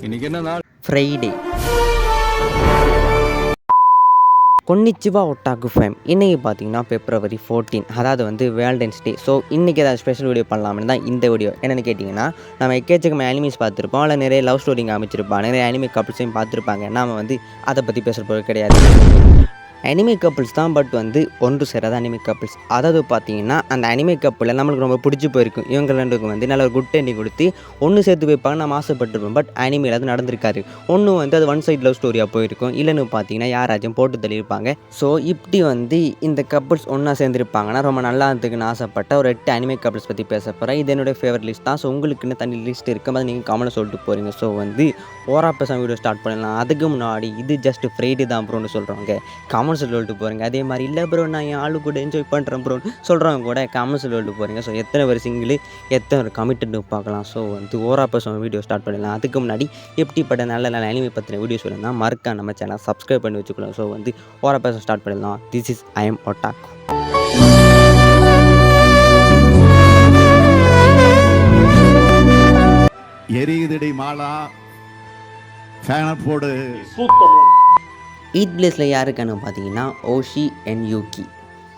இன்னைக்கு என்ன நாள்? ஃப்ரைடே. கொன்னிச்சிவா ஒட்டாக்கு ஃபேம் இன்றைக்கி பார்த்தீங்கன்னா February 14, அதாவது வந்து வேலண்டைன்ஸ் டே. ஸோ இன்றைக்கி ஏதாவது ஸ்பெஷல் வீடியோ பண்ணலாம்னு தான் இந்த வீடியோ. என்னென்னு கேட்டிங்கன்னா, நம்ம எக்கச்சக்கமாக அனிமீஸ் பார்த்துருப்போம், அதில் நிறைய லவ் ஸ்டோரி காமிச்சிருப்பாங்க, நிறைய அனிமே கப்புள்ஸையும் பார்த்துருப்பாங்க. நாம் வந்து அதை பற்றி பேசுகிற போகிறது கிடையாது. அனிமே கப்புள்ஸ் தான், பட் வந்து ஒன்று சேராத அனிமே கப்புள்ஸ். அதாவது பார்த்தீங்கன்னா, அந்த அனிமே கப்புளில் நம்மளுக்கு ரொம்ப பிடிச்சி போயிருக்கும். இவங்க ரெண்டுக்கும் வந்து நல்ல ஒரு குட் எண்டிங் கொடுத்து ஒன்று சேர்த்து வைப்பாங்க, நம்ம ஆசைப்பட்டிருப்போம். பட் அனிமேல அது நடந்திருக்காரு. ஒன்று வந்து அது ஒன் சைட் லவ் ஸ்டோரியாக போயிருக்கும், இல்லைன்னு பார்த்தீங்கன்னா யாராச்சும் போட்டு தள்ளியிருப்பாங்க. ஸோ இப்படி வந்து இந்த கப்புள்ஸ் ஒன்றா சேர்ந்துருப்பாங்கன்னா ரொம்ப நல்லா இருந்துக்குன்னு ஆசைப்பட்ட ஒரு 8 அனிமே கப்புள்ஸ் பற்றி பேச போகிறேன். இது என்னுடைய ஃபேவரட் லிஸ்ட் தான். ஸோ உங்களுக்குன்னு தனி லிஸ்ட் இருக்கும், அதை நீங்கள் கமெண்ட்டில் சொல்லிட்டு போகிறீங்க. ஸோ வந்து ஓரா பேசாம வீடியோ ஸ்டார்ட் பண்ணலாம். அதுக்கு முன்னாடி இது ஜஸ்ட் ஃப்ரைடே தான் ப்ரோன்னு சொல்கிறவங்க கமெண்ட்ஸில் சொல்லிட்டு போகிறீங்க. அதே மாதிரி இல்லை ப்ரோ நான் என் ஆளு கூட என்ஜாய் பண்ணுறேன் ப்ரோன்னு சொல்கிறவங்க கூட கமெண்ட்ஸில் சொல்லிட்டு போகிறீங்க. ஸோ எத்தனை பேர் சிங்கிள், எத்தனை ஒரு கமிட்டட் பார்க்கலாம். ஸோ வந்து ஓரா பேசாம வீடியோ ஸ்டார்ட் பண்ணலாம். அதுக்கு முன்னாடி எப்படிப்பட்ட நல்ல நல்ல அனிமே பற்றின வீடியோஸ் வேணும்னா மறக்காம நம்ம சேனல் சப்ஸ்கிரைப் பண்ணி வச்சுக்கலாம். ஸோ வந்து ஓரா பேச ஸ்டார்ட் பண்ணிடலாம். This is I am ஒட்டாக்கு. எரியுதடி Mala ஃபேனை போடு. ஈத் பிளேஸில் யாருக்கானு பார்த்தீங்கன்னா ஓஷி அண்ட் யூகி.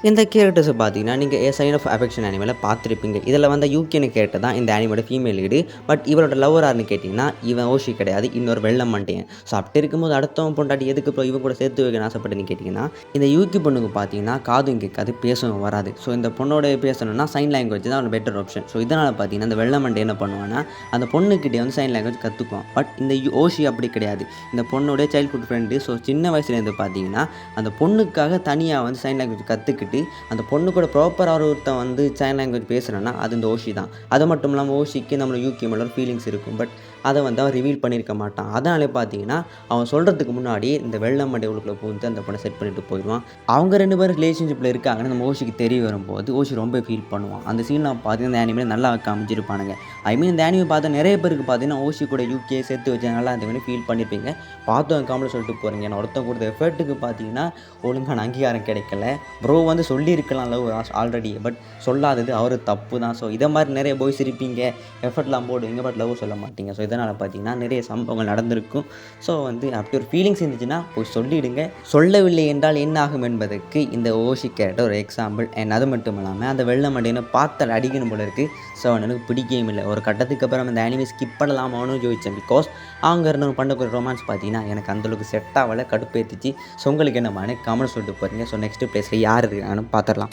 இந்த கேரக்டர்ஸை பார்த்தீங்கன்னா நீங்கள் ஏ சைன் ஆஃப் அஃபெக்ஷன் அனிமேல பார்த்துருப்பீங்க. இதில் வந்து யூகின்னு கேரக்டர் தான் இந்த அனிமோட ஃபீமேல் லீடு. பட் இவரோட லவ்வராருன்னு கேட்டிங்கன்னா இவன் ஓஷி கிடையாது, இன்னொரு வெள்ளை மண்டையன். ஸோ அப்படி இருக்கும்போது அடுத்தவன் பொண்டாட்டி எதுக்கு இப்போ இவன் கூட சேர்த்து வைக்கணும்னு ஆசைப்பட்டுன்னு கேட்டிங்கன்னா, இந்த யூகி பொண்ணுக்கு பார்த்தீங்கன்னா காதும் கேட்காது, பேசவும் வராது. ஸோ இந்த பொண்ணோட பேசணும்னா சைன் லாங்குவேஜ் தான் ஒரு பெட்டர் ஆப்ஷன். ஸோ இதனால் பார்த்தீங்கன்னா இந்த வெள்ளை மண்டை என்ன பண்ணுவான்னா அந்த பொண்ணுக்கிட்டே வந்து சைன் லாங்குவேஜ் கற்றுக்குவான். பட் இந்த ஓஷி அப்படி கிடையாது, இந்த பொண்ணோடைய சைல்ட்ஹுட் ஃப்ரெண்டு. ஸோ சின்ன வயசுலேருந்து பார்த்தீங்கன்னா அந்த பொண்ணுக்காக தனியாக வந்து சைன் லாங்குவேஜ் கற்றுக்கிட்டு அந்த பொண்ணு கூட ப்ராப்பராக ஒருத்தன் வந்து சைன் லாங்குவேஜ் பேசுகிறேன்னா அது இந்த ஓஷி தான். அது மட்டும் இல்லாமல் ஓஷிக்கு நம்மளோட யூகி மேலே ஃபீலிங்ஸ் இருக்கும், பட் அதை வந்து அவன் ரிவீல் பண்ணியிருக்க மாட்டான். அதனாலே பார்த்தீங்கன்னா அவன் சொல்கிறதுக்கு முன்னாடி இந்த வெள்ளை மண்டை உள்ளுக்குள்ளே பூந்து அந்த பொண்ணை செட் பண்ணிட்டு போயிடுவான். அவங்க ரெண்டு பேரும் ரிலேஷன்ஷிப்பில் இருக்காங்கன்னு நம்ம ஓஷிக்கு தெரிய வரும்போது ஓஷி ரொம்ப ஃபீல் பண்ணுவான். அந்த சீன்லாம் பார்த்தீங்கன்னா இந்த ஆனிமே நல்லா காமிச்சிருப்பானுங்க. ஐ மீன் இந்த ஆனிமே பார்த்து நிறைய பேருக்கு பார்த்தீங்கன்னா ஓஷி கூட யூகே சேர்த்து வச்சு நல்லா அந்த மாதிரி ஃபீல் பண்ணியிருப்பீங்க. பார்த்தவங்க காமெடி சொல்லிட்டு போகிறீங்க. நான் ஒருத்தன் கொடுத்த எஃபர்ட்டுக்கு பார்த்தீங்கன்னா ஒழுங்கான அங்கீகாரம் கிடைக்கல. ப்ரோ வந்து சொல்லியிருக்கலாம் லவ் ஆல்ரெடி, பட் சொல்லாதது அவர் தப்பு தான். ஸோ இதை மாதிரி நிறைய பாய்ஸ் இருப்பீங்க, எஃபர்ட்லாம் போடுவீங்க, பட் லவ் சொல்ல மாட்டீங்க. ஸோ இதனால் பார்த்தீங்கன்னா நிறைய சம்பவங்கள் நடந்திருக்கும். ஸோ வந்து அப்படி ஒரு ஃபீலிங்ஸ் இருந்துச்சுன்னா போய் சொல்லிவிடுங்க. சொல்லவில்லை என்றால் என்ன ஆகும் என்பதற்கு இந்த ஓஷி கேரக்டர் ஒரு எக்ஸாம்பிள். அண்ட் அது மட்டும் இல்லாமல் அந்த வெள்ளை மண்டையினை பார்த்து அடிக்கணும் போல இருக்குது. ஸோ எனக்கு பிடிக்கவும் இல்லை. ஒரு கட்டத்துக்கு அப்புறம் அந்த அனிமே ஸ்கிப் பண்ணலாமான்னு யோசித்தேன். பிகாஸ் அவங்க இருந்தவங்க பண்ணக்கூடிய ரொமான்ஸ் பார்த்தீங்கன்னா எனக்கு அந்தளவுக்கு செட் ஆகலை, கடுப்பேற்றிச்சு. ஸோ உங்களுக்கு என்னமான கமெண்ட் சொல்லிட்டு போகிறீங்க. ஸோ நெக்ஸ்ட் பிளேஸில் யார் இருக்காங்கன்னு பார்த்துடலாம்.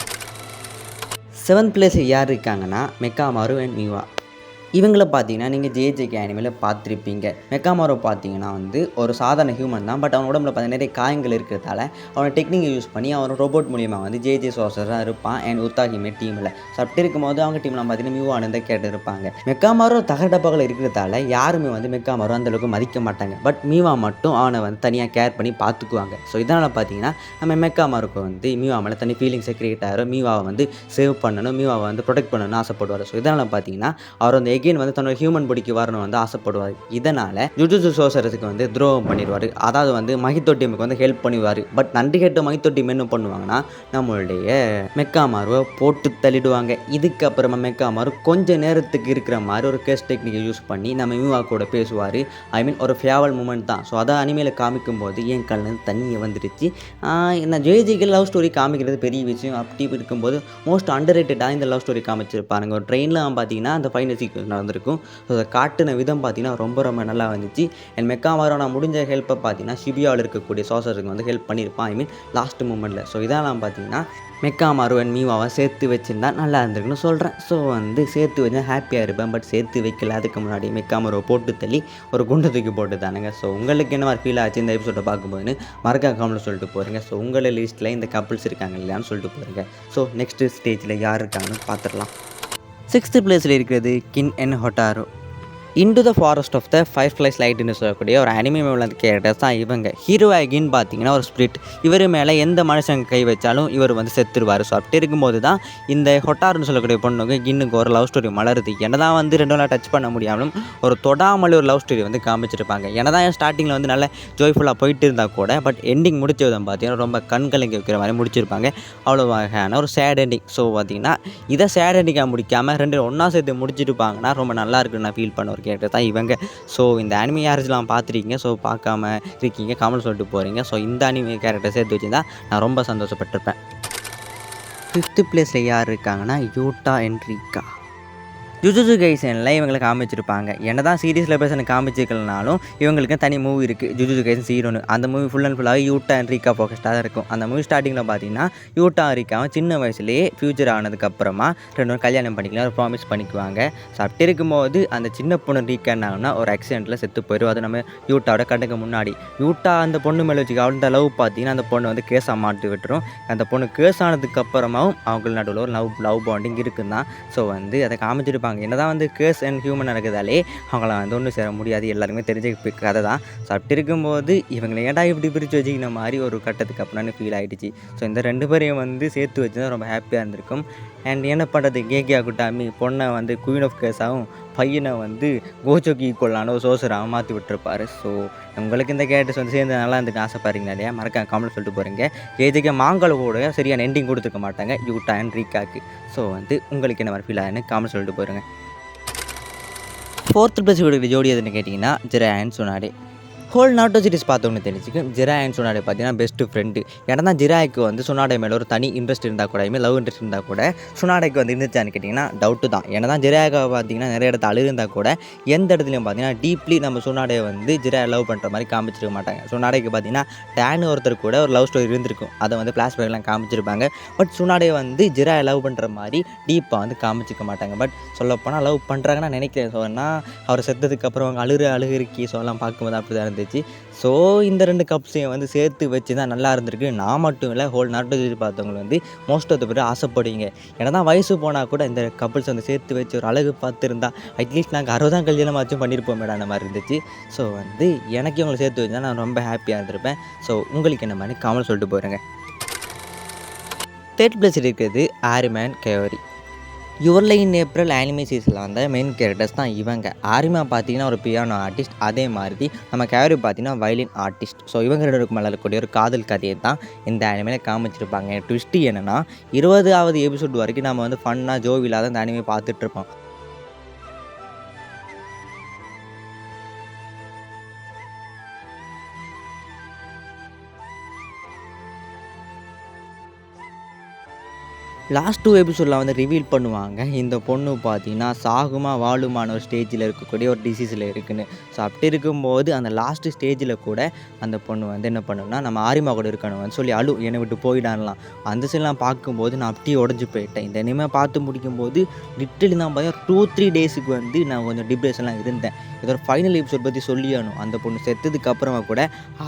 7th பிளேஸில் யார் இருக்காங்கன்னா மெக்காமாரு அண்ட் மிவா. இவங்களை பார்த்தீங்கன்னா நீங்கள் ஜேஜேகே அனிமேல பார்த்துருப்பீங்க. மெக்காமாரோ பார்த்தீங்கன்னா வந்து ஒரு சாதாரண ஹியூமன் தான், பட் அவன் உடம்புல பார்த்தீங்கன்னா நிறைய காயங்கள் இருக்கிறதால அவனை டெக்னிக்கை யூஸ் பண்ணி அவன் ரோபோட் மூலியமாக வந்து ஜேஜே சோசராக இருப்பான். அண்ட் உத்தாகிமே டீமில். ஸோ அப்படி இருக்கும்போது அவங்க டீம்லாம் பார்த்தீங்கன்னா மியூ ஆனந்த கேட்டு இருப்பாங்க. மெக்காமாரோ தகடப்பாக்கள் இருக்கிறதால யாருமே வந்து மெக்காமாரோ அந்தளவுக்கு மதிக்க மாட்டாங்க. பட் மீவா மட்டும் அவனை வந்து தனியாக கேர் பண்ணி பார்த்துக்குவாங்க. ஸோ இதனால் பார்த்தீங்கன்னா நம்ம மெக்காமாருக்கு வந்து மீவா மேலே தனி ஃபீலிங்ஸை கிரியேட் ஆகிரும். மீவாவை வந்து சேவ் பண்ணணும், மீவாவை வந்து ப்ரொடெக்ட் பண்ணணும்னு ஆசைப்படுவார். ஸோ இதனால் பார்த்தீங்கன்னா அவர் வந்து வந்து தன்னோட ஹியூமன் பாடிக்கு வரணும் வந்து ஆசைப்படுவார். இதனால் ஜுஜுட்சு சோசரத்துக்கு வந்து துரோகம் பண்ணிடுவார். அதாவது வந்து மஹித்தோ டீமுக்கு வந்து ஹெல்ப் பண்ணிடுவார். பட் நன்றி கேட்ட மஹித்தோ டீம் என்ன பண்ணுவாங்கன்னா நம்மளுடைய மெக்காமாருவை போட்டு தள்ளிடுவாங்க. இதுக்கப்புறமா மெக்காமாரு கொஞ்சம் நேரத்துக்கு இருக்கிற மாதிரி ஒரு கேஸ் டெக்னிக்கை யூஸ் பண்ணி நம்ம மியூவா கூட பேசுவார். ஐ மீன் ஒரு ஃபேவல் மூமெண்ட் தான். ஸோ அதை அனிமேல காமிக்கும் போது என் கண்ணில் தண்ணியை வந்துடுச்சு. நான் ஜேஜிக்கு லவ் ஸ்டோரி காமிக்கிறது பெரிய விஷயம். அப்படி இருக்கும்போது மோஸ்ட் அண்டர் ரேட்டடாக இந்த லவ் ஸ்டோரி காமிச்சிருப்பாருங்க. ஒரு ட்ரெயினில் பார்த்தீங்கன்னா அந்த ஃபைனல் சீக்வன்ஸ் நடந்திருக்கும். ஸோ அதை காட்டின விதம் பார்த்தீங்கன்னா ரொம்ப ரொம்ப நல்லா வந்துச்சு. அண்ட் மெக்காமாரோ நான் முடிஞ்ச ஹெல்ப்பை பார்த்தீங்கன்னா ஷிபியாவில் இருக்கக்கூடிய சோசருக்கு வந்து ஹெல்ப் பண்ணியிருப்பான். ஐ மீன் லாஸ்ட் மூமெண்ட்டில். ஸோ இதெல்லாம் பார்த்தீங்கன்னா மெக்காமாரு அண்ட் மீவாவை சேர்த்து வச்சுருந்தா நல்லா இருந்திருக்குன்னு சொல்கிறேன். ஸோ வந்து சேர்த்து வச்சா ஹாப்பியாக இருப்பேன். பட் சேர்த்து வைக்கல. அதுக்கு முன்னாடி மெக்காமாரோவை போட்டு தள்ளி ஒரு குண்டை தூக்கி போட்டு தானுங்க. ஸோ உங்களுக்கு என்ன மாதிரி ஃபீல் ஆச்சு இந்த எபிசோடை பார்க்கும்போதுன்னு மறக்காம கமெண்ட்டில் சொல்லிட்டு போகிறீங்க. ஸோ உங்களை லிஸ்ட்டில் இந்த கப்புள்ஸ் இருக்காங்க இல்லையான்னு சொல்லிட்டு போகிறீங்க. ஸோ நெக்ஸ்ட்டு ஸ்டேஜில் யார் இருக்காங்கன்னு பார்த்துடலாம். 6th பிளேஸில் இருக்கிறது Gin and Hotaru. Into the forest of the fireflies லைட்னு சொல்லக்கூடிய ஒரு அனிமே உள்ள கேரக்டர்ஸ் தான் இவங்க. ஹீரோ ஆகின்னு பார்த்தீங்கன்னா ஒரு ஸ்பிரிட். இவர் மேலே எந்த மனுஷங்க கை வச்சாலும் இவர் வந்து செத்துருவார். ஸோ அப்படி இருக்கும்போது தான் இந்த ஹொட்டாருன்னு சொல்லக்கூடிய பொண்ணுக்கு கின்னுக்கு ஒரு லவ் ஸ்டோரி மலருது. என்ன தான் வந்து 2 நாளாக டச் பண்ண முடியாமலும் ஒரு தொடாமல் ஒரு லவ் ஸ்டோரி வந்து காமிச்சிருப்பாங்க. என்ன தான் ஸ்டார்டிங்கில் வந்து நல்ல ஜாய்ஃபுல்லாக போயிட்டு இருந்தால் கூட பட் எண்டிங் முடிச்ச விதம் பார்த்தீங்கன்னா ரொம்ப கண் கலங்கி வைக்கிற மாதிரி முடிச்சிருப்பாங்க. அவ்வளோ வகையான ஒரு சேட் எண்டிங். ஸோ பார்த்தீங்கன்னா இதை சேட் எண்டிங்காக முடிக்காமல் 2 ஒன்றா சேர்த்து முடிச்சிருப்பாங்கன்னா ரொம்ப நல்லா இருக்குன்னு நான் ஃபீல் பண்ணுவேன். கேரக்டர் தான் இவங்க. ஸோ இந்த அனிமே யாராச்சும் பார்த்துருக்கீங்க, ஸோ பார்க்காம இருக்கீங்க கமெண்ட் சொல்லிட்டு போகிறீங்க. ஸோ இந்த அனிமே கேரக்டர் சேர்த்து வச்சுருந்தா நான் ரொம்ப சந்தோஷப்பட்டிருப்பேன். 5th பிளேஸில் யார் இருக்காங்கன்னா யூட்டா என்ரிகா. ஜுஜுட்சு கைசனில் இவங்களை காமிச்சிருப்பாங்க. என்னதான் சீரியஸில் பேச காமிச்சிருக்கலனாலும் இவங்களுக்கு தனி மூவி இருக்குது, ஜுஜுட்சு கைசன் சீரோன்னு. அந்த மூவி ஃபுல் அண்ட் ஃபுல்லாக யூட்டா என்ரிகா ஃபோக்கஸ்டாக தான் இருக்கும். அந்த மூவி ஸ்டார்டிங்கில் பார்த்தீங்கன்னா யூட்டா என்ரிகாவும் சின்ன வயசுலேயே ஃப்யூச்சர் ஆனதுக்கப்புறமா 2 பேரும் கல்யாணம் பண்ணிக்கலாம் ஒரு ப்ராமிஸ் பண்ணிக்குவாங்க. ஸோ அப்படி இருக்கும்போது அந்த சின்ன பொண்ணு ரீக்கா என்னாகும்னா ஒரு ஆக்சிடென்ட்டில் செத்து போயிடும். அது நம்ம யூட்டாவோட கண்ணுக்கு முன்னாடி. யூட்டா அந்த பொண்ணு மேலே வச்சுக்க அவளோட லவ் பார்த்தீங்கன்னா அந்த பொண்ணு வந்து கேஸாக மாட்டி விட்டுரும். அந்த பொண்ணு கேஸ் ஆனதுக்கப்புறமாவும் அவங்க நடுவில் ஒரு லவ் பாண்டிங் இருக்குன்னு தான் ஸோ வந்து அதை காமிச்சிருப்பாங்க. என்னதான் வந்து கேர்ஸ் அண்ட் ஹியூமன் நடக்குதாலே அவங்கள வந்து ஒன்றும் சேர முடியாது, எல்லாருமே தெரிஞ்ச கதை தான். ஸோ அப்படி இருக்கும்போது இவங்களை ஏன்டா இப்படி பிரித்து வச்சுக்கிற மாதிரி ஒரு கட்டத்துக்கு அப்புறம் ஃபீல் ஆகிடுச்சு. ஸோ இந்த 2 பேரையும் வந்து சேர்த்து வச்சு தான் ரொம்ப ஹாப்பியாக இருந்திருக்கும். அண்ட் என்ன பண்ணுறது, கேகே குட்டாமி பொண்ணை வந்து குயின் ஆஃப் கேஸாகவும் பையனை வந்து கோச்சோக்கு ஈக்குவலான ஒரு சோசராகவும் மாற்றி விட்டுருப்பாரு. ஸோ உங்களுக்கு இந்த கேரக்டர்ஸ் வந்து சேர்ந்து நல்லா இருந்துக்கு ஆசைப்படுறீங்க இல்லையா, மறக்காம கமெண்ட் சொல்லிட்டு போகிறீங்க. கேஜேக்கு மாங்கல் கூட சரியான எண்டிங் கொடுத்துருக்க மாட்டாங்க யூட்டா அண்ட் ரீகாக்கு. ஸோ வந்து உங்களுக்கு என்ன மாதிரி ஃபீல் ஆகுன்னு கமெண்ட் சொல்லிட்டு போயிருங்க. 4th பிளேஸ் கொடுக்குற ஜோடி எதுன்னு கேட்டிங்கன்னா ஜிரா அண்ட் சுனாடே. ஹோல் நாட்டோ சீரிஸ் பார்த்தவங்க தெரிஞ்சுக்கும் ஜிரா அண்ட் சுனாடே பார்த்தீங்கன்னா பெஸ்ட்டு ஃப்ரெண்டு. ஏன்னா தான் ஜிராய்க்கு வந்து சுனாடே மேலே ஒரு தனி இன்ட்ரெஸ்ட் இருந்தால் கூட லவ் இன்ட்ரெஸ்ட் இருந்தால் கூட சுனாடைக்கு வந்து இருந்துச்சான்னு கேட்டிங்கன்னா டவுட்டு தான். ஏன்னா தான் ஜிராய்க்கு பார்த்தீங்கன்னா நிறைய இடத்துல அழுஇருந்தால் கூட எந்த இடத்துலையும் பார்த்தீங்கன்னா டீப்லி நம்ம சுனாடையை வந்து ஜிராயை லவ் பண்ணுற மாதிரி காமிச்சிருக்க மாட்டாங்க. சுனாடைக்கு பார்த்தீங்கன்னா டேன் ஒருத்தர் கூட ஒரு லவ் ஸ்டோரி இருந்திருக்கும், அதை வந்து ஃப்ளாஷ்பேக்லாம் காமிச்சிருப்பாங்க. பட் சுனாடையை வந்து ஜிராயை லவ் பண்ணுற மாதிரி டீப்பாக வந்து காமிச்சிக்க மாட்டாங்க. பட் சொல்லப்போனால் லவ் பண்ணுறாங்கன்னா நினைக்கிறேன். ஸோ ஆனால் அவர் செத்ததுக்கப்புறம் அவங்க அழுகிருக்கி ஸோ எல்லாம் பார்க்கும்போது அப்படி தான் இருந்துச்சு. ஸோ இந்த 2 கப்ஸையும் வந்து சேர்த்து வச்சு தான் நல்லா இருந்திருக்கு. நான் மட்டும் இல்லை, ஹோல் நாட்டோ சீரிஸ் பார்த்தவங்க வந்து மோஸ்ட் ஆஃப் த பேர் ஆசைப்படுவீங்க. ஏன்னா தான் வயசு போனால் கூட இந்த கப்புள்ஸ் வந்து சேர்த்து வச்சு ஒரு அழகு பார்த்துருந்தா அட்லீஸ்ட் நாங்கள் 60ஆம் கல்யாணமாச்சும் பண்ணியிருப்போம் மேடம் அந்த மாதிரி இருந்துச்சு. ஸோ வந்து எனக்கு இவங்களை சேர்த்து வச்சுதான் நான் ரொம்ப ஹாப்பியாக இருந்திருப்பேன். ஸோ உங்களுக்கு என்ன மாதிரி கமெண்ட் சொல்லிட்டு போயிருங்க. 3rd பிளேஸ் இருக்கிறது ஆரிமேன் Kauvery. Your in April anime சீரிஸில் வந்த மெயின் கேரக்டர்ஸ் தான் இவங்க. ஆரிமா பார்த்தீங்கன்னா ஒரு பியானோ ஆர்டிஸ்ட், அதே மாதிரி நம்ம கேவரி பார்த்தீங்கன்னா வயலின் ஆர்டிஸ்ட். ஸோ இவங்க 2 பேருக்கு மேலே இருக்கக்கூடிய ஒரு காதல் கதையை தான் இந்த அனிமையில காமிச்சிருப்பாங்க. ட்விஸ்ட்டு என்னென்னா 20வது எபிசோட் வரைக்கும் நம்ம வந்து ஃபன்னாக ஜோவில்லாத இந்த அனிமே பார்த்துட்ருப்போம். லாஸ்ட் 2 எபிசோடில் வந்து ரிவீல் பண்ணுவாங்க இந்த பொண்ணு பார்த்தீங்கன்னா சாகுமா வாழுமான ஒரு ஸ்டேஜில் இருக்கக்கூடிய ஒரு டிசீஸில் இருக்குன்னு. ஸோ அப்படி இருக்கும்போது அந்த லாஸ்ட்டு ஸ்டேஜில் கூட அந்த பொண்ணு வந்து என்ன பண்ணுன்னா நம்ம ஆரிமா கூட இருக்கணும் வந்து சொல்லி என்னை விட்டு போயிடானலாம். அந்த சைட்லாம் பார்க்கும்போது நான் அப்படியே உடஞ்சி போயிட்டேன். இந்த இனிமேல் பார்த்து முடிக்கும்போது லிட்டலி நான் பார்த்தீங்கன்னா 2-3 டேஸுக்கு வந்து நான் கொஞ்சம் டிப்ரெஷன்லாம் இருந்தேன். இதோட ஃபைனல் எபிசோட் பற்றி சொல்லியானும். அந்த பொண்ணு செத்ததுக்கு அப்புறமா கூட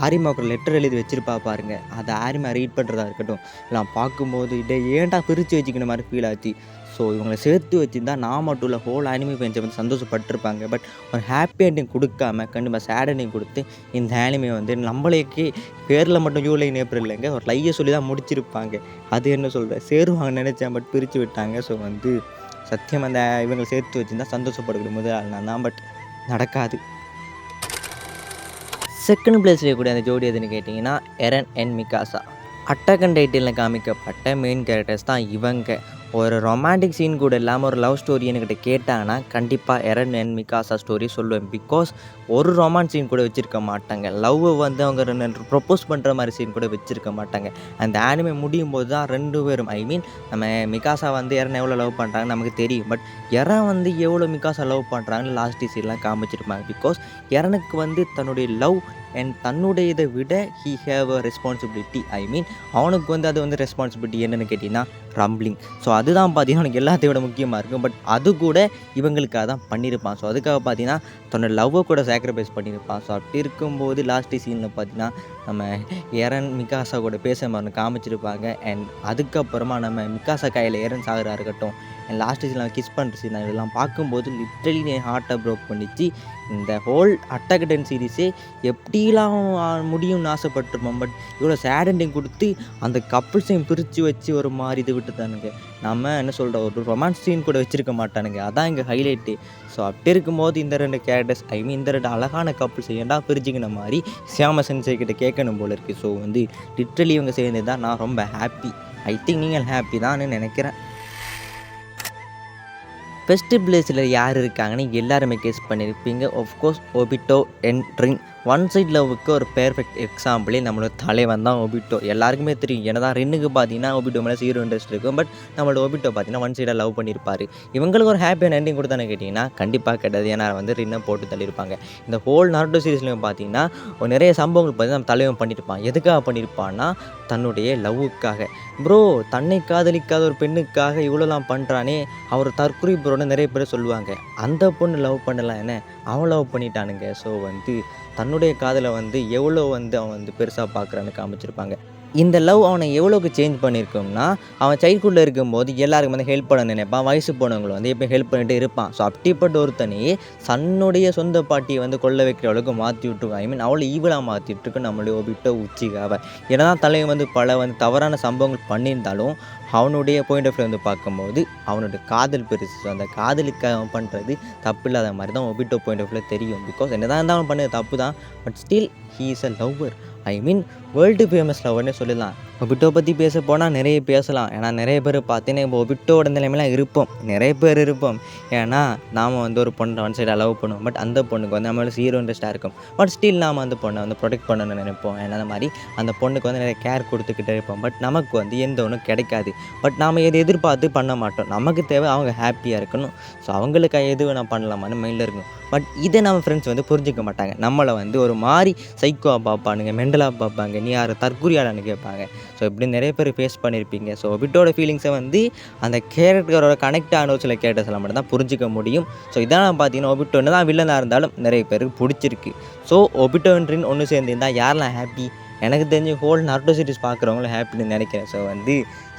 ஆரிமாவுக்கு ஒரு லெட்டர் எழுதி வச்சுருப்பா பாருங்க, அதை ஆரிமா ரீட் பண்ணுறதா இருக்கட்டும் எல்லாம் பார்க்கும்போது இதை ஏன்டா பிரித்து வச்சுக்கிற மாதிரி ஃபீல் ஆச்சு. ஸோ இவங்களை சேர்த்து வச்சுருந்தா நான் மட்டும் இல்லை ஹோல் அனிமே ஃபேன்ஸை வந்து சந்தோஷப்பட்டிருப்பாங்க. பட் ஒரு ஹாப்பி எண்டிங் கொடுக்காம கண்டிப்பாக சேட் எண்டிங் கொடுத்து இந்த அனிமே வந்து நம்மளுக்கே பேரில் மட்டும் ஜூலை ஏப்ரல் இல்லைங்க ஒரு லையை சொல்லி தான் முடிச்சிருப்பாங்க. அது என்ன சொல்கிறேன் சேருவாங்கன்னு நினச்சேன், பட் பிரித்து விட்டாங்க. ஸோ வந்து சத்தியம் அந்த இவங்களை சேர்த்து வச்சுருந்தா சந்தோஷப்படக்கூடிய முதல் ஆள் நான் தான், பட் நடக்காது. 2nd பிளேஸில் கூட அந்த ஜோடி எதுன்னு கேட்டிங்கன்னா Eren and Mikasa. Attack on டைட்டிலில் காமிக்கப்பட்ட மெயின் கேரக்டர்ஸ் தான் இவங்க. ஒரு ரொமான்டிக் சீன் கூட இல்லாமல் ஒரு லவ் ஸ்டோரி என்கிட்ட கேட்டாங்கன்னா கண்டிப்பாக எரன் அண்ட் மிகாசா ஸ்டோரி சொல்லுவேன். பிகாஸ் ஒரு ரொமான்ஸ் சீன் கூட வச்சுருக்க மாட்டாங்க. லவ்வை வந்து அவங்க ப்ரொப்போஸ் பண்ணுற மாதிரி சீன் கூட வச்சுருக்க மாட்டாங்க. அந்த ஆனிமே முடியும் போது தான் 2 பேரும் நம்ம மிகாசா வந்து எரன் எவ்வளோ லவ் பண்ணுறாங்கன்னு நமக்கு தெரியும். பட் எரன் வந்து எவ்வளோ மிகாசா லவ் பண்ணுறாங்கன்னு லாஸ்ட் சீன்லாம் காமிச்சிருப்பாங்க. பிகாஸ் எரனுக்கு வந்து தன்னுடைய லவ் அண்ட் தன்னுடைய இதை விட ஹீ ஹேவ் அ ரெஸ்பான்சிபிலிட்டி. அவனுக்கு வந்து அது வந்து ரெஸ்பான்சிபிலிட்டி என்னென்னு கேட்டிங்கன்னா ரம்பிளிங். ஸோ அதுதான் பார்த்தீங்கன்னா அவனுக்கு எல்லாத்தையும் விட முக்கியமாக இருக்கும். பட் அது கூட இவங்களுக்காக தான் பண்ணியிருப்பான். ஸோ அதுக்காக பார்த்தீங்கன்னா தன்னோட லவ்வை கூட சாக்ரிஃபைஸ் பண்ணியிருப்பான். ஸோ அப்படி இருக்கும்போது லாஸ்ட் சீனில் பார்த்தீங்கன்னா நம்ம எரன் மிகாசா கூட பேச மாதிரி காமிச்சிருப்பாங்க. அண்ட் அதுக்கப்புறமா நம்ம மிகாசா கையில் எரன் சாகிறா இருக்கட்டும் அண்ட் லாஸ்ட் சீனில் கிஸ் பண்ணுற சீன் இதெல்லாம் பார்க்கும்போது லிட்ரலி என் ஹார்ட்டை ப்ரோக் பண்ணிச்சு. இந்த ஹோல் அட்டாக் டைட்டன் சீரிஸே எப்படிலாம் முடியும்னு ஆசைப்பட்டிருப்போம். பட் இவ்வளோ சேட் எண்டிங் கொடுத்து அந்த கப்புள்ஸையும் பிரித்து வச்சு ஒரு மாதிரி இது விட்டுதானுங்க. நம்ம என்ன சொல்கிற ஒரு ரொமான்ஸ் சீன் கூட வச்சுருக்க மாட்டானுங்க, அதான் எங்கள் ஹைலைட்டு. ஸோ அப்படி இருக்கும்போது இந்த 2 கேரக்டர்ஸ் இந்த 2 அழகான கப்புள்ஸ் ஏன்டா பிரிஞ்சுக்கின மாதிரி சியாம சென்சை கிட்ட கேட்கணும் போல இருக்குது. ஸோ வந்து லிட்ரலி இவங்க சேர்ந்து தான் நான் ரொம்ப ஹாப்பி. ஐ திங்க் நீங்கள் ஹாப்பி தான் நினைக்கிறேன். ஃபஸ்ட்டு பிளேஸில் யார் இருக்காங்கன்னு எல்லாருமே கெஸ் பண்ணியிருப்பீங்க. Of course Obito and Rin. One side லவ்வுக்கு ஒரு பெர்ஃபெக்ட் எக்ஸாம்பிளே நம்மளோட தலைவன் தான் ஒபிட்டோ. எல்லாருக்குமே தெரியும். ஏன்னா ரின்னுக்கு பார்த்தீங்கன்னா ஒபிட்டோ மேலே 0 இன்ட்ரெஸ்ட் இருக்கும். பட் நம்மளோட ஒபிட்டோ பார்த்தீங்கன்னா ஒன் சைடாக லவ் பண்ணியிருப்பார். இவங்களுக்கு ஒரு ஹாப்பியான எண்டிங் கொடுத்தானு கேட்டிங்கன்னா கண்டிப்பாக கிடையாது. ஏன்னா ரின்னை போட்டு தள்ளியிருப்பாங்க. இந்த ஹோல் நாருட்டோ சீரிஸ்லையும் பார்த்தீங்கன்னா நிறைய சம்பவங்கள் பார்த்தீங்கன்னா நம்ம தலைவன் பண்ணியிருப்பான். எதுக்காக பண்ணியிருப்பான்னா தன்னுடைய லவ்வுக்காக. ப்ரோ தன்னை காதலிக்காத ஒரு பெண்ணுக்காக இவ்வளோலாம் பண்ணுறானே அவர் தற்கொலை ப்ரோன்னு நிறைய பேர் சொல்லுவாங்க. அந்த பொண்ணு லவ் பண்ணலாம் என்ன, அவன் லவ் பண்ணிட்டானுங்க. ஸோ தன்னுடைய காதலை எவ்வளோ அவன் பெருசாக பார்க்குறான்னு காமிச்சிருப்பாங்க. இந்த லவ் அவனை எவ்வளோக்கு சேஞ்ச் பண்ணியிருக்கோம்னா அவன் சைல்ட்ஹுட்டில் இருக்கும்போது எல்லாருக்கும் ஹெல்ப் பண்ண நினைப்பான். வயசு போனவங்களும் எப்போ ஹெல்ப் பண்ணிட்டு இருப்பான். ஸோ அப்படிப்பட்ட ஒருத்தனையே தன்னுடைய சொந்த பாட்டியை கொள்ள வைக்கிற அளவுக்கு மாற்றி விட்டுருக்கான். ஐ மீன் அவளை ஈவலாக மாற்றி விட்டுருக்கு நம்மளுடைய ஒபிட்டோ உச்சிகாவை. ஏன்னா தலைவன் பல தவறான சம்பவங்கள் பண்ணியிருந்தாலும் அவனுடைய பாயிண்ட் ஆஃப் வியூ பார்க்கும்போது அவனுடைய காதல் பெருசு. ஸோ அந்த காதலுக்கு அவன் பண்ணுறது தப்பு இல்லாத மாதிரி தான் ஒபிட்டோ பாயிண்ட் ஆஃப் வியூ தெரியும். பிகாஸ் என்ன தான் இருந்தால் அவன் பண்ணது தப்பு தான். But still he is a lover. I mean world famous லவ்வர்னே சொல்லலாம். ஒபிட்டோ பற்றி பேச போனால் நிறைய பேசலாம். ஏன்னா நிறைய பேர் பார்த்தீங்கன்னா இப்போ ஒபிட்டோட நிலைமையெல்லாம் இருப்போம். நிறைய பேர் இருப்போம். ஏன்னா நாம் ஒரு பொண்ணை ஒன் சைடாக லவ் பண்ணுவோம். பட் அந்த பொண்ணுக்கு நம்மளால 0 இன்ட்ரெஸ்ட்டாக இருக்கும். பட் ஸ்டில் நாம் அந்த பொண்ணை ப்ரொடெக்ட் பண்ணணும்னு நினைப்போம். ஏன்னா அந்த மாதிரி அந்த பொண்ணுக்கு நிறைய கேர் கொடுத்துக்கிட்டே இருப்போம். பட் நமக்கு எந்த ஒன்றும் கிடைக்காது. பட் நாம் எது எதிர்பார்த்து பண்ண மாட்டோம். நமக்கு தேவை அவங்க ஹாப்பியாக இருக்கணும். ஸோ அவங்களுக்கு எது வேணால் பண்ணலாமான்னு மைண்டில் இருக்கும். பட் இதை நம்ம ஃப்ரெண்ட்ஸ் புரிஞ்சிக்க மாட்டாங்க. நம்மளை ஒரு மாதிரி சைக்கோவாக பார்ப்பானுங்க, மெண்டலாக பார்ப்பாங்க, நீ யார் தற்கொலையாளன்னு கேட்பாங்க. ஸோ இப்படி நிறைய பேர் ஃபேஸ் பண்ணியிருப்பீங்க. ஸோ ஒபிட்டோட ஃபீலிங்ஸை அந்த கேரக்டரோட கனெக்ட் ஆன சில கேரக்டர்ஸில் மட்டும் தான் புரிஞ்சிக்க முடியும். ஸோ இதெல்லாம் பார்த்தீங்கன்னா ஒபிட்டோ என்ன தான் வில்லனாக இருந்தாலும் நிறைய பேருக்கு பிடிச்சிருக்கு. ஸோ ஒபிட்டோ ரின் ஒன்று சேர்ந்துருந்தால் யாரெல்லாம் ஹாப்பி? எனக்கு தெரிஞ்சு ஹோல் நாருட்டோ சீரிஸ் பார்க்குறவங்களும் ஹாப்பின்னு நினைக்கிறேன்.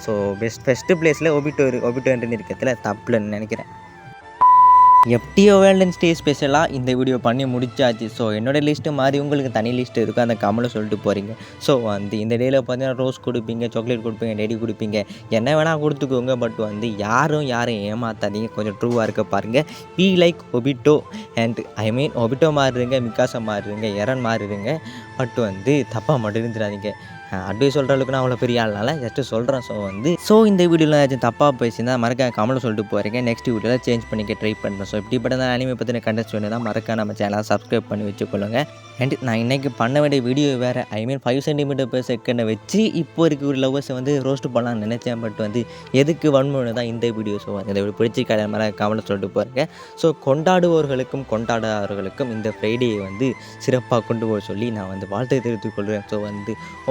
ஸோ ஃபஸ்ட்டு பிளேஸில் ஒபிட்டோ ரின் இருக்கிறதுல தப்புலன்னு நினைக்கிறேன். எப்படியோ வேலண்டைன்ஸ் டே ஸ்பெஷலாக இந்த வீடியோ பண்ணி முடிச்சாச்சு. ஸோ என்னோடய லிஸ்ட்டு மாதிரி உங்களுக்கு தனி லிஸ்ட்டு இருக்கும். அந்த கமெண்ட்டில் சொல்லிட்டு போகிறீங்க. ஸோ இந்த டேயில் பார்த்தீங்கன்னா ரோஸ் கொடுப்பீங்க, சாக்லேட் கொடுப்பீங்க, டெடி கொடுப்பீங்க, என்ன வேணால் கொடுத்துக்கோங்க. பட் யாரும் ஏமாத்தாதீங்க. கொஞ்சம் ட்ரூவாக இருக்க பாருங்கள். Be like Obito and I mean Obito மாறிடுங்க, மிக்காசா மாறிடுங்க, எரன் மாறிடுங்க. பட் தப்பாக மட்டும் இருந்துடாதீங்க. அட்வைஸ் சொல்கிற அளவுக்கு நான் அவ்வளோ பெரிய ஆள்னால ஜஸ்ட்டு சொல்கிறேன். ஸோ இந்த வீடியோவில் ஏதாச்சும் தப்பாக பேசியிருந்தால் மறக்காம கமெண்ட்டில் சொல்லிட்டு போகிறீங்க. நெக்ஸ்ட் வீடியோவில் சேஞ்ச் பண்ணிக்க ட்ரை பண்ணுறேன். ஸோ இப்படிப்பட்ட அனிமே பற்றின கண்டென்ட்ஸ் வேணும்னா மறக்காம நம்ம சேனலை சப்ஸ்கிரைப் பண்ணி வச்சுக்கொள்ளுங்க. அண்ட் நான் இன்றைக்கி பண்ண வேண்டிய வீடியோ வேறு. ஐ மீன் 5 cm/s வச்சு இப்போ இருக்க ஒரு லவ்வர்ஸை ரோஸ்ட் பண்ணலாம்னு நினச்சேன். பட் எதுக்கு வன்முறை தான் இந்த வீடியோ. ஸோ இந்த வீடியோ பிடிச்சிக்காத மாதிரி கமெண்ட்டில் சொல்லிட்டு போகிறீங்க. ஸோ கொண்டாடுபவர்களுக்கும் கொண்டாடாதவர்களுக்கும் இந்த ஃப்ரைடே சிறப்பாக கொண்டு போக சொல்லி நான் வாழ்த்தை தெரிவித்துக் கொள்கிறேன். ஸோ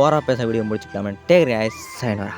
ஓரா பேச வீடியோ முடிச்சுக்கலாமே. Take guys, sayonara.